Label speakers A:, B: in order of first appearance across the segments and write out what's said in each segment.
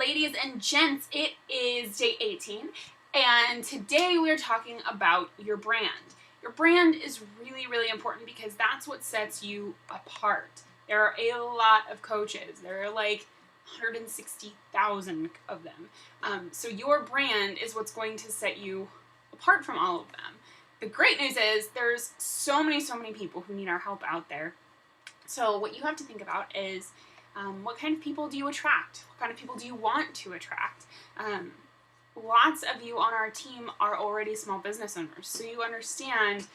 A: Ladies and gents, it is day 18, and today we're talking about your brand. Your brand is really, really important because that's what sets you apart. There are a lot of coaches. There are like 160,000 of them. So your brand is what's going to set you apart from all of them. The great news is there's so many people who need our help out there. So what you have to think about is what kind of people do you attract? What kind of people do you want to attract? Lots of you on our team are already small business owners, so you understand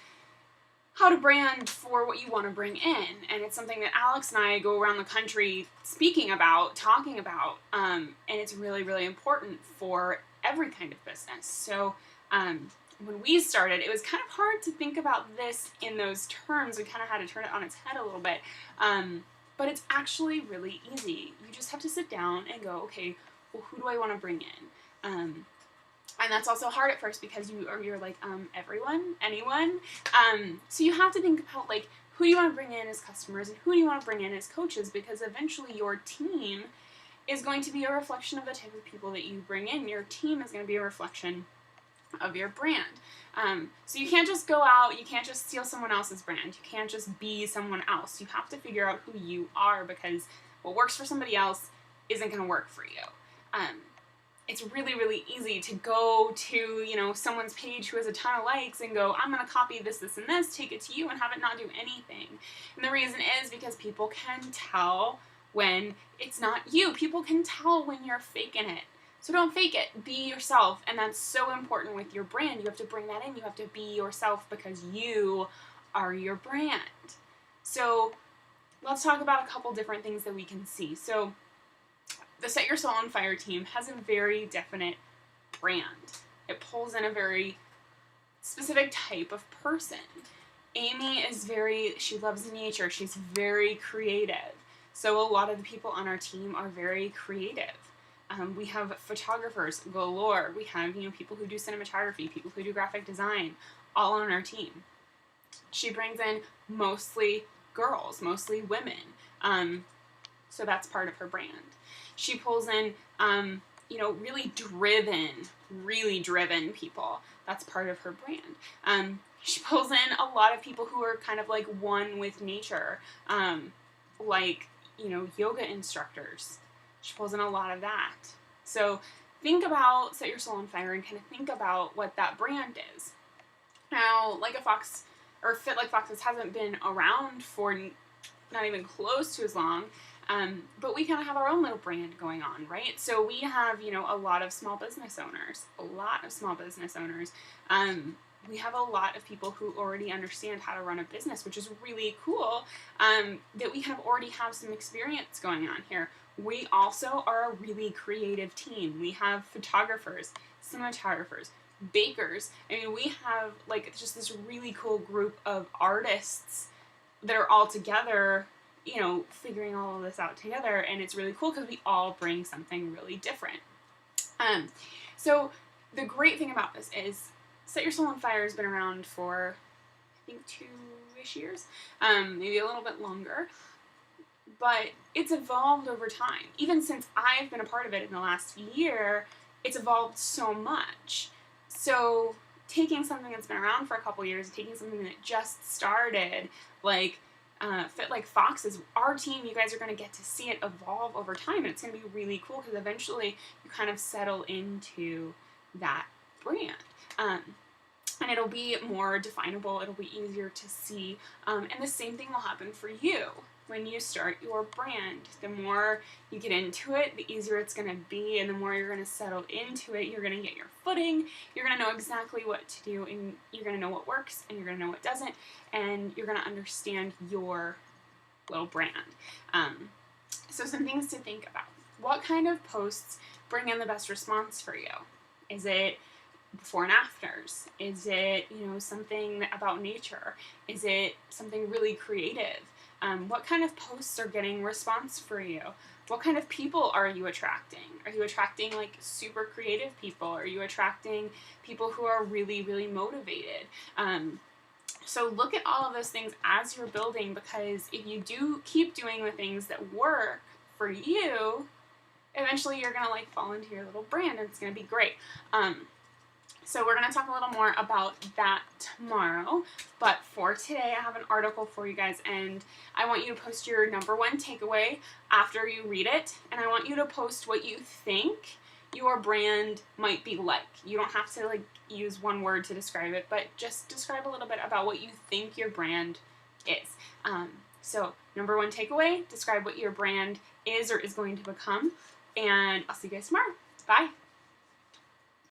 A: how to brand for what you want to bring in. And it's something that Alex and I go around the country speaking about, talking about, and it's really, really important for every kind of business. So when we started, it was kind of hard to think about this in those terms. We kind of had to turn it on its head a little bit. But it's actually really easy. You just have to sit down and go, okay, well, who do I want to bring in? And that's also hard at first because you're like, everyone, anyone. So you have to think about like, who do you want to bring in as customers and who do you want to bring in as coaches, because eventually your team is going to be a reflection of the type of people that you bring in. Your team is going to be a reflection of your brand. So you can't just go out, you can't just steal someone else's brand, you can't just be someone else. You have to figure out who you are, because what works for somebody else isn't going to work for you. It's really, really easy to go to, someone's page who has a ton of likes and go, I'm going to copy this, this, and this, take it to you, and have it not do anything. And the reason is because people can tell when it's not you. People can tell when you're faking it. So don't fake it. Be yourself. And that's so important with your brand. You have to bring that in. You have to be yourself because you are your brand. So let's talk about a couple different things that we can see. So the Set Your Soul on Fire team has a very definite brand. It pulls in a very specific type of person. Amy she loves nature. She's very creative. So a lot of the people on our team are very creative. We have photographers galore. We have, people who do cinematography, people who do graphic design, all on our team. She brings in mostly girls, mostly women. So that's part of her brand. She pulls in, really driven people. That's part of her brand. She pulls in a lot of people who are kind of like one with nature, yoga instructors. She pulls in a lot of that. So think about Set Your Soul on Fire and kind of think about what that brand is. Now, Like a Fox, or Fit Like Foxes, hasn't been around for not even close to as long, but we kind of have our own little brand going on, right? So we have, a lot of small business owners, we have a lot of people who already understand how to run a business, which is really cool, that we already have some experience going on here. We also are a really creative team. We have photographers, cinematographers, bakers. We have just this really cool group of artists that are all together, figuring all of this out together, and it's really cool because we all bring something really different. So the great thing about this is Set Your Soul on Fire has been around for, I think, 2-ish years, maybe a little bit longer, but it's evolved over time. Even since I've been a part of it in the last year, it's evolved so much. So taking something that's been around for a couple years, taking something that just started, Fit Like Foxes, our team, you guys are going to get to see it evolve over time, and it's going to be really cool because eventually you kind of settle into that brand. And it'll be more definable, it'll be easier to see, and the same thing will happen for you. When you start your brand, the more you get into it, the easier it's going to be, and the more you're going to settle into it, you're going to get your footing, you're going to know exactly what to do, and you're going to know what works, and you're going to know what doesn't, and you're going to understand your little brand. So some things to think about. What kind of posts bring in the best response for you? Is it before and afters? Is it, something about nature? Is it something really creative? What kind of posts are getting response for you? What kind of people are you attracting? Are you attracting super creative people? Are you attracting people who are really, really motivated? So look at all of those things as you're building, because if you do keep doing the things that work for you, eventually you're gonna like fall into your little brand, and it's gonna be great. So we're gonna talk a little more about that tomorrow, but for today I have an article for you guys, and I want you to post your #1 takeaway after you read it, and I want you to post what you think your brand might be like. You don't have to like use one word to describe it, but just describe a little bit about what you think your brand is. So #1 takeaway, describe what your brand is or is going to become, and I'll see you guys tomorrow. Bye.